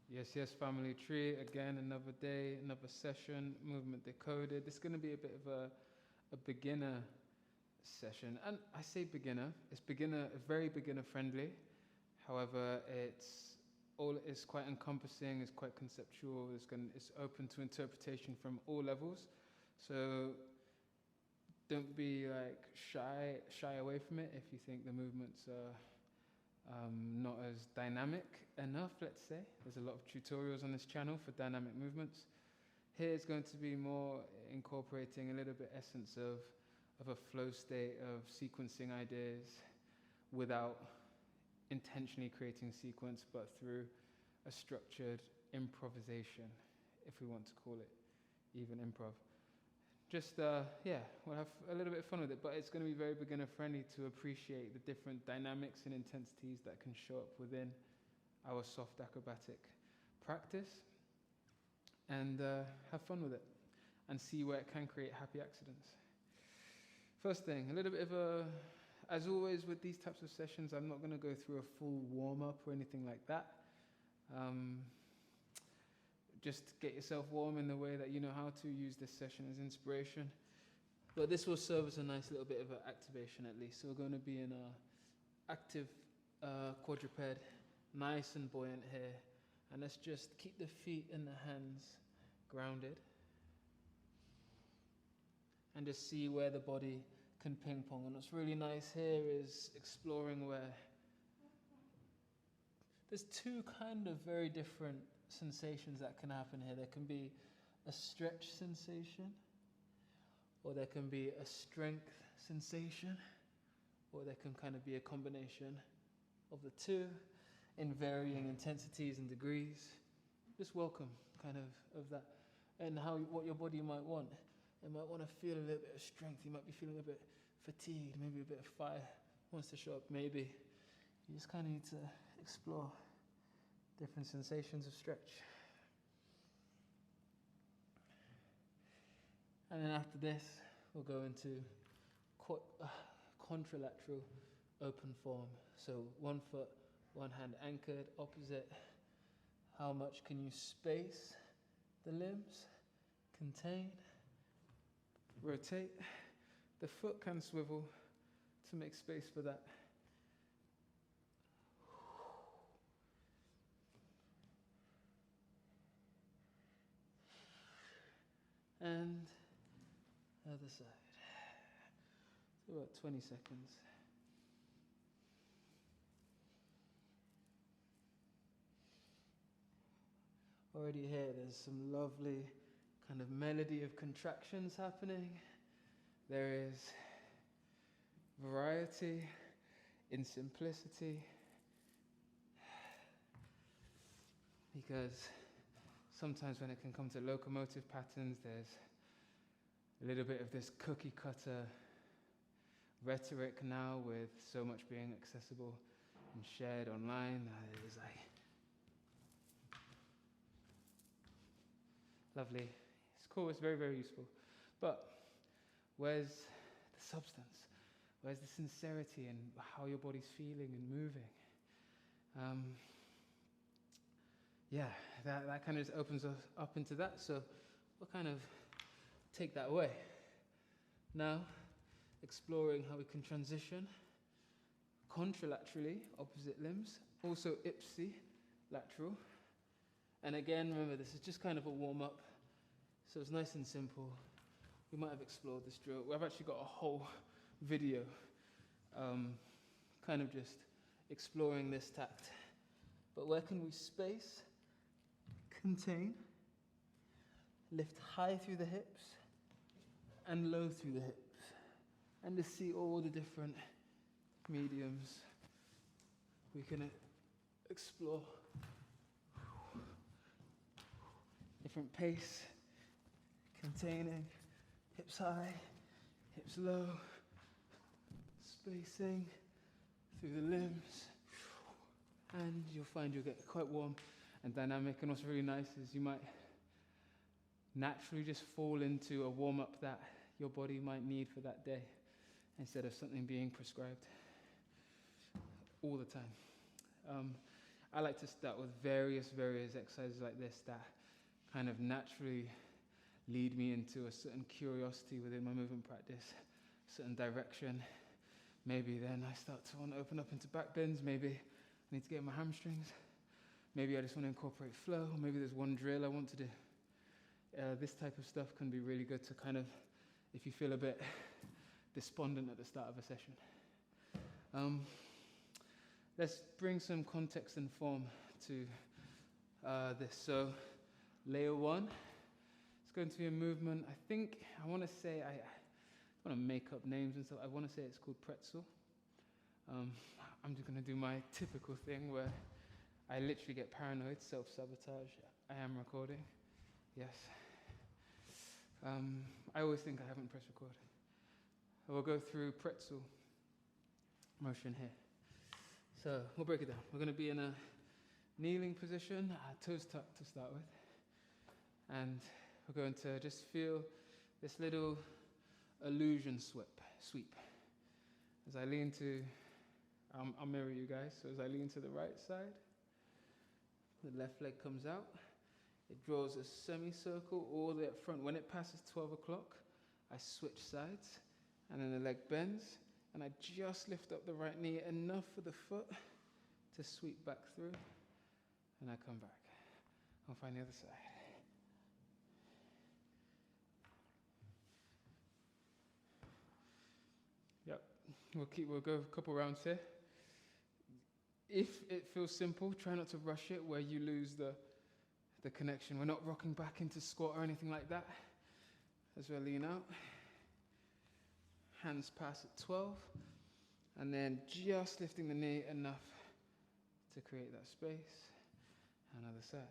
Yes, family tree. Again, another day, another session, movement decoded. This is going to be a bit of a beginner session. And I say beginner, it's very beginner friendly. However, it's quite encompassing, it's quite conceptual, it's open to interpretation from all levels. So don't be like shy away from it if you think the movements are not as dynamic enough, let's say. There's a lot of tutorials on this channel for dynamic movements. Here it's going to be more incorporating a little bit essence of a flow state of sequencing ideas without intentionally creating sequence, but through a structured improvisation, if we want to call it even improv. Just, we'll have a little bit of fun with it, but it's going to be very beginner friendly to appreciate the different dynamics and intensities that can show up within our soft acrobatic practice, and have fun with it and see where it can create happy accidents. First thing, a little bit of as always with these types of sessions, I'm not going to go through a full warm-up or anything like that. Just get yourself warm in the way that you know how to. Use this session as inspiration. But this will serve as a nice little bit of an activation at least. So we're going to be in our active quadruped, nice and buoyant here. And let's just keep the feet and the hands grounded. And just see where the body can ping pong. And what's really nice here is exploring where there's two kind of very different sensations that can happen here. There can be a stretch sensation, or there can be a strength sensation, or there can kind of be a combination of the two in varying intensities and degrees. Just welcome kind of that, and what your body might want. It might want to feel a little bit of strength. You might be feeling a bit fatigued, maybe a bit of fire wants to show up. Maybe you just kind of need to explore different sensations of stretch. And then after this, we'll go into contralateral open form. So 1 foot, 1 hand anchored, opposite. How much can you space the limbs? Contain. Rotate. The foot can swivel to make space for that. And other side. So about 20 seconds. Already here, there's some lovely kind of melody of contractions happening. There is variety in simplicity, because sometimes when it can come to locomotive patterns, there's a little bit of this cookie cutter rhetoric now, with so much being accessible and shared online, that it is like lovely. It's cool, it's very, very useful. But where's the substance? Where's the sincerity in how your body's feeling and moving? That kind of just opens us up into that. So we'll kind of take that away. Now, exploring how we can transition contralaterally, opposite limbs, also ipsilateral. And again, remember, this is just kind of a warm-up, so it's nice and simple. We might have explored this drill. We've actually got a whole video kind of just exploring this tact. But where can we space, contain, lift high through the hips and low through the hips, and to see all the different mediums we can explore. Different pace, containing, hips high, hips low, spacing through the limbs, and you'll find you'll get quite warm and dynamic. And what's really nice is you might naturally just fall into a warm-up that your body might need for that day, instead of something being prescribed all the time. I like to start with various exercises like this that kind of naturally lead me into a certain curiosity within my movement practice, a certain direction. Maybe then I start to want to open up into back bends. Maybe I need to get in my hamstrings. Maybe I just want to incorporate flow. Maybe there's one drill I want to do. This type of stuff can be really good to kind of, if you feel a bit despondent at the start of a session. Let's bring some context and form to this. So layer one, it's going to be a movement. I want to say, I don't want to make up names and stuff. I want to say it's called Pretzel. I'm just going to do my typical thing where I literally get paranoid, self-sabotage. I am recording. Yes. I always think I haven't pressed record. I will go through Pretzel motion here. So we'll break it down. We're going to be in a kneeling position, toes tucked to start with. And we're going to just feel this little illusion sweep. As I lean to, I'll mirror you guys. So as I lean to the right side, the left leg comes out. It draws a semicircle all the way up front. When it passes 12 o'clock, I switch sides, and then the leg bends, and I just lift up the right knee enough for the foot to sweep back through, and I come back. I'll find the other side. Yep, we'll go a couple rounds here. If it feels simple, try not to rush it where you lose the connection. We're not rocking back into squat or anything like that. As we lean out, hands pass at 12, and then just lifting the knee enough to create that space. Another side.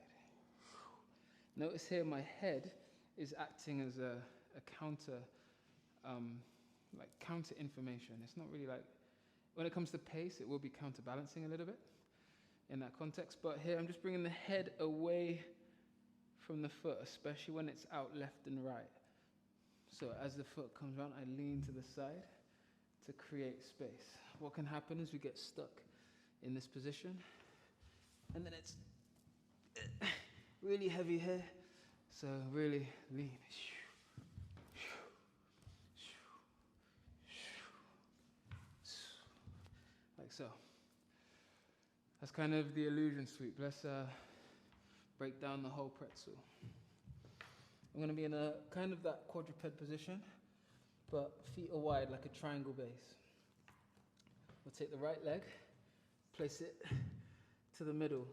Notice here my head is acting as a counter, like counter information. It's not really like, when it comes to pace, it will be counterbalancing a little bit in that context. But here I'm just bringing the head away from the foot, especially when it's out left and right. So as the foot comes around, I lean to the side to create space. What can happen is we get stuck in this position, and then it's really heavy here. So really lean. Like so. That's kind of the illusion sweep. Let's break down the whole pretzel. I'm going to be in a kind of that quadruped position, but feet are wide like a triangle base. We'll take the right leg, place it to the middle.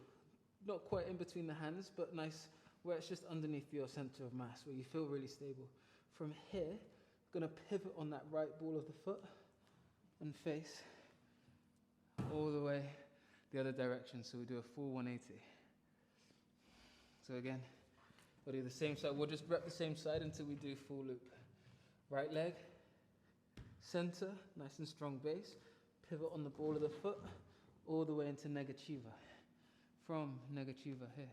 Not quite in between the hands, but nice where it's just underneath your center of mass, where you feel really stable. From here, I'm going to pivot on that right ball of the foot and face all the way the other direction. So we do a full 180. So again, we'll do the same side. We'll just rep the same side until we do full loop. Right leg, center, nice and strong base. Pivot on the ball of the foot, all the way into Negativa. From Negativa here,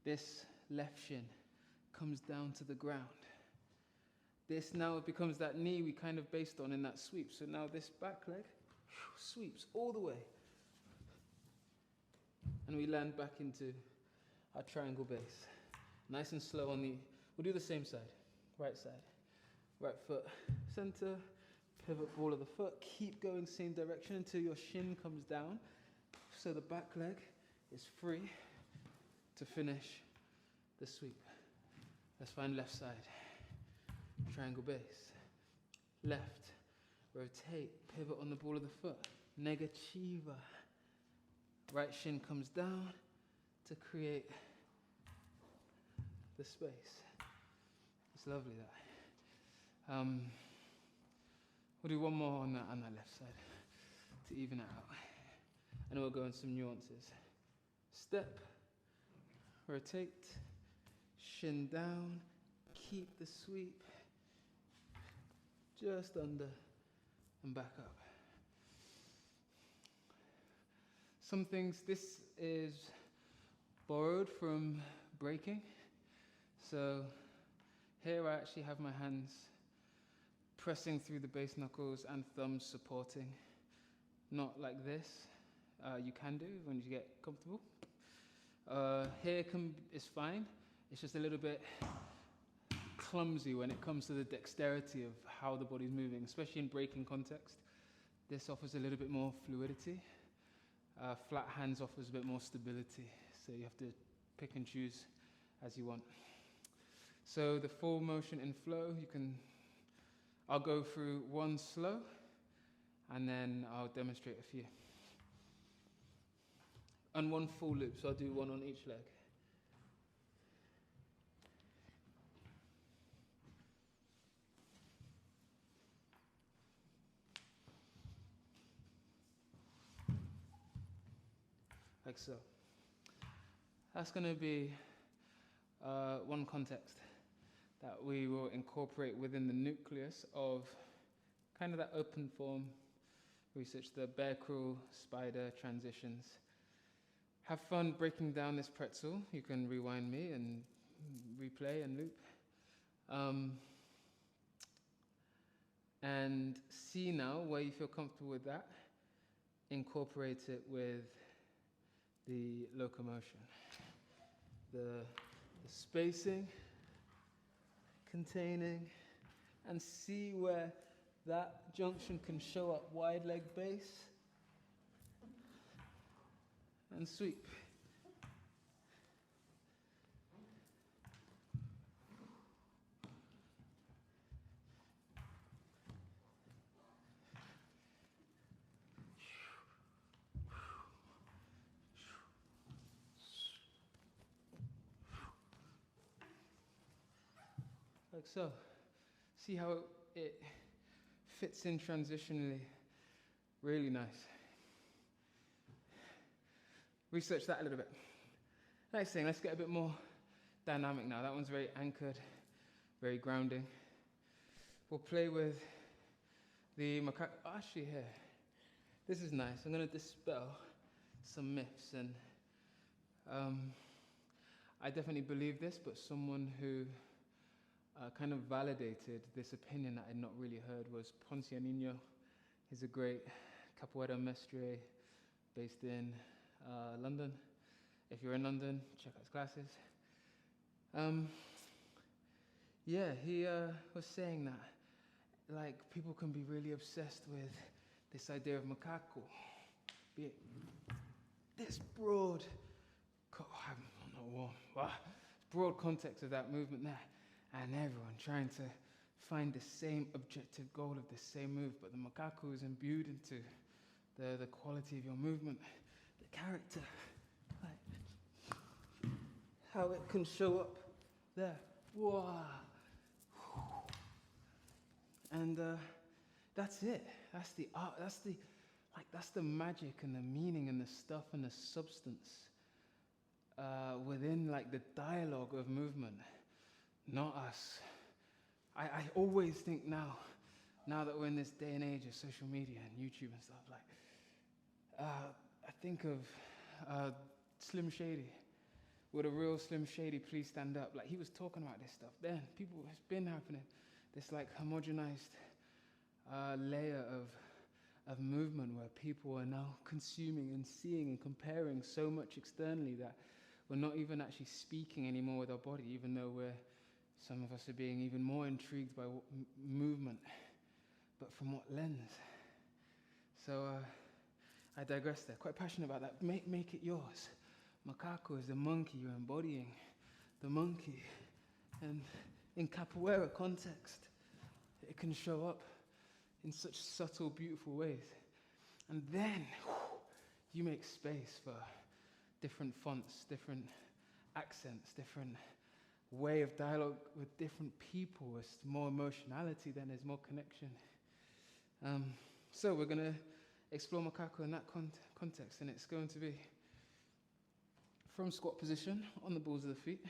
this left shin comes down to the ground. This now becomes that knee we kind of based on in that sweep. So now this back leg sweeps all the way. And we land back into our triangle base. Nice and slow on the, we'll do the same side, right side. Right foot, center, pivot ball of the foot, keep going same direction until your shin comes down. So the back leg is free to finish the sweep. Let's find left side. Triangle base. Left, rotate, pivot on the ball of the foot. Negativa. Right shin comes down to create the space. It's lovely that. We'll do one more on that left side to even it out. And then we'll go in some nuances. Step, rotate, shin down, keep the sweep, just under and back up. Some things, this is borrowed from breaking. So here I actually have my hands pressing through the base knuckles and thumbs supporting, not like this. you can do when you get comfortable. Here is fine. It's just a little bit clumsy when it comes to the dexterity of how the body's moving, especially in braking context. This offers a little bit more fluidity. Flat hands offers a bit more stability, so you have to pick and choose as you want. So the full motion in flow, I'll go through one slow, and then I'll demonstrate a few. And one full loop, so I'll do one on each leg. Like so. That's going to be one context that we will incorporate within the nucleus of kind of that open form research, the bear crawl, spider transitions. Have fun breaking down this pretzel. You can rewind me and replay and loop. And see now where you feel comfortable with that. Incorporate it with the locomotion. The spacing, containing, and see where that junction can show up wide leg base and sweep. Like so. See how it fits in transitionally. Really nice. Research that a little bit. Next thing, let's get a bit more dynamic now. That one's very anchored, very grounding. We'll play with the macaco. Actually, here. This is nice. I'm going to dispel some myths. And I definitely believe this, but someone who kind of validated this opinion that I'd not really heard was Poncianino. He's a great capoeira mestre based in London. If you're in London, check out his classes. He was saying that like people can be really obsessed with this idea of macaco, be it this broad, broad context of that movement there, and everyone trying to find the same objective goal of the same move, but the macaco is imbued into the quality of your movement, the character, like how it can show up there. Wow. And that's it. That's the art. That's the magic and the meaning and the stuff and the substance within like the dialogue of movement. Not us. I always think now that we're in this day and age of social media and YouTube and stuff, like, I think of Slim Shady. Would a real Slim Shady please stand up? Like, he was talking about this stuff then. It's been happening. This, like, homogenized layer of movement where people are now consuming and seeing and comparing so much externally that we're not even actually speaking anymore with our body, even though some of us are being even more intrigued by movement. But from what lens? So I digress there. Quite passionate about that. Make it yours. Macaco is the monkey. You're embodying the monkey. And in capoeira context, it can show up in such subtle, beautiful ways. And then you make space for different fonts, different accents, different way of dialogue with different people. There's more emotionality, then there's more connection. So we're going to explore macaco in that context, and it's going to be from squat position on the balls of the feet.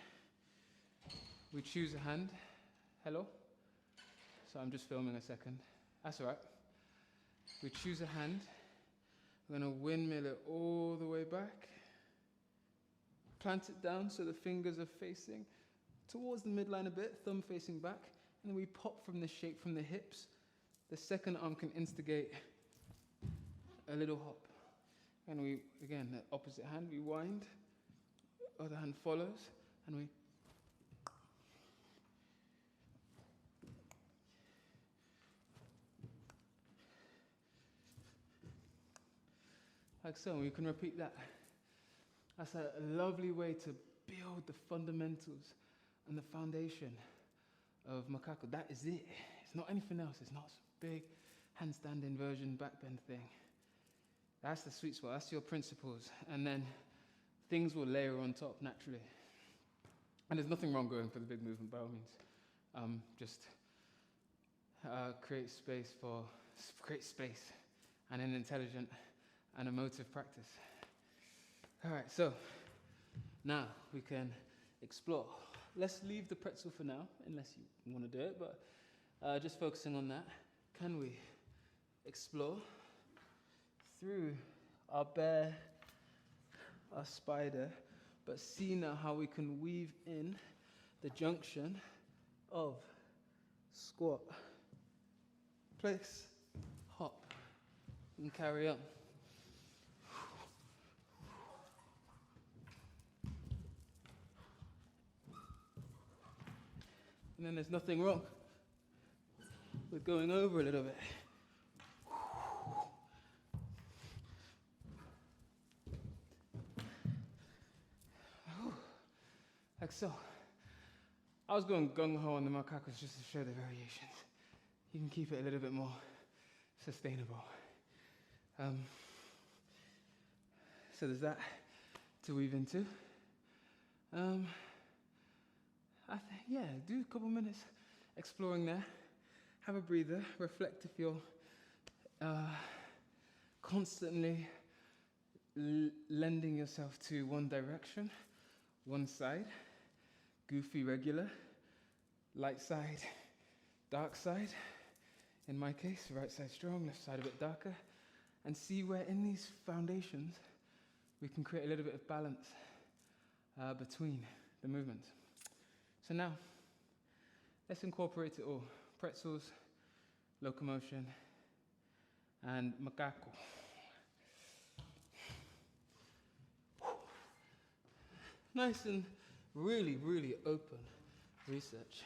We choose a hand. Hello? So I'm just filming a second. That's all right. We choose a hand. We're going to windmill it all the way back. Plant it down so the fingers are facing towards the midline a bit, thumb facing back, and then we pop from the shape from the hips. The second arm can instigate a little hop. and we, again, the opposite hand, we wind, other hand follows, and we like so, and we can repeat that. That's a lovely way to build the fundamentals and the foundation of macaco. That is it. It's not anything else. It's not some big handstand inversion backbend thing. That's the sweet spot. That's your principles. And then things will layer on top naturally. And there's nothing wrong going for the big movement by all means. Just create space and an intelligent and emotive practice. All right, so now we can explore. Let's leave the pretzel for now, unless you want to do it, but just focusing on that. Can we explore through our bear, our spider, but see now how we can weave in the junction of squat, place, hop, and carry on. And then there's nothing wrong with going over a little bit. Like so. I was going gung-ho on the macacos just to show the variations. You can keep it a little bit more sustainable. So there's that to weave into. Do a couple minutes exploring there. Have a breather, reflect if you're constantly lending yourself to one direction, one side, goofy, regular, light side, dark side. In my case, right side strong, left side a bit darker, and see where in these foundations we can create a little bit of balance between the movements. So now, let's incorporate it all. Pretzels, locomotion, and macaco. Nice and really, really open research.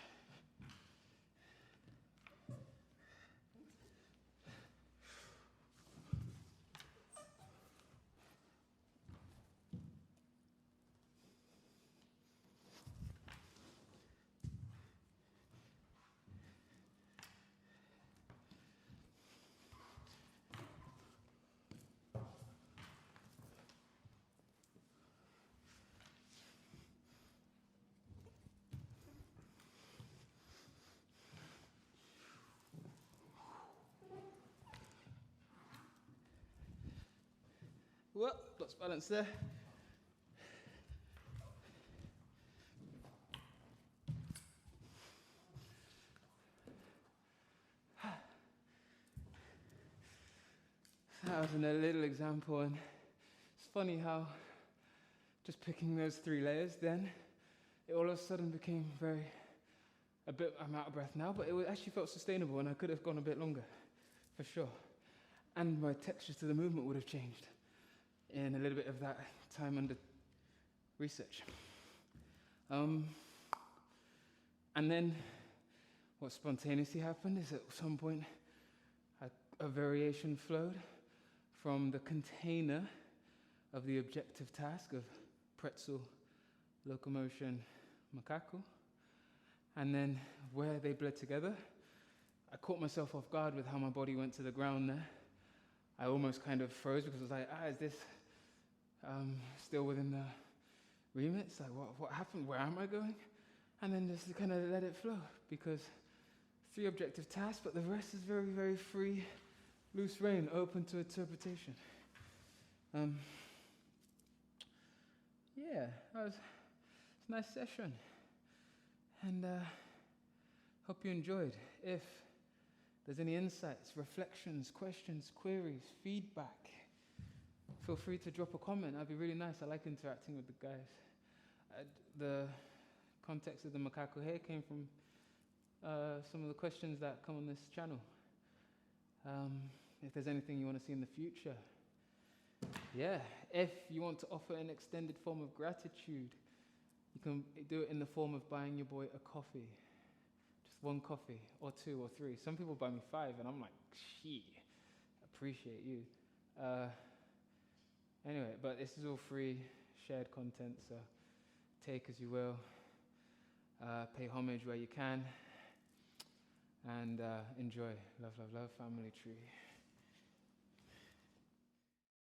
Whoa, lost balance there. That was a little example, and it's funny how just picking those 3 layers then, it all of a sudden became I'm out of breath now, but it actually felt sustainable, and I could have gone a bit longer, for sure. And my textures to the movement would have changed in a little bit of that time under research. And then what spontaneously happened is at some point a variation flowed from the container of the objective task of pretzel, locomotion, macaco, and then where they bled together, I caught myself off guard with how my body went to the ground there. I almost kind of froze because I was like, is this still within the remit? It's like, what happened? Where am I going? And then just kind of let it flow, because 3 objective tasks, but the rest is very, very free, loose rein, open to interpretation. It's a nice session. And hope you enjoyed. If there's any insights, reflections, questions, queries, feedback, feel free to drop a comment. That'd be really nice. I like interacting with the guys. The context of the macaco here came from some of the questions that come on this channel. If there's anything you want to see in the future, Yeah, if you want to offer an extended form of gratitude, you can do it in the form of buying your boy a coffee. Just one coffee, or 2 or 3. Some people buy me 5, and I'm like, shit, appreciate you. Anyway, but this is all free, shared content, so take as you will. Pay homage where you can. And enjoy. Love, love, love, family tree.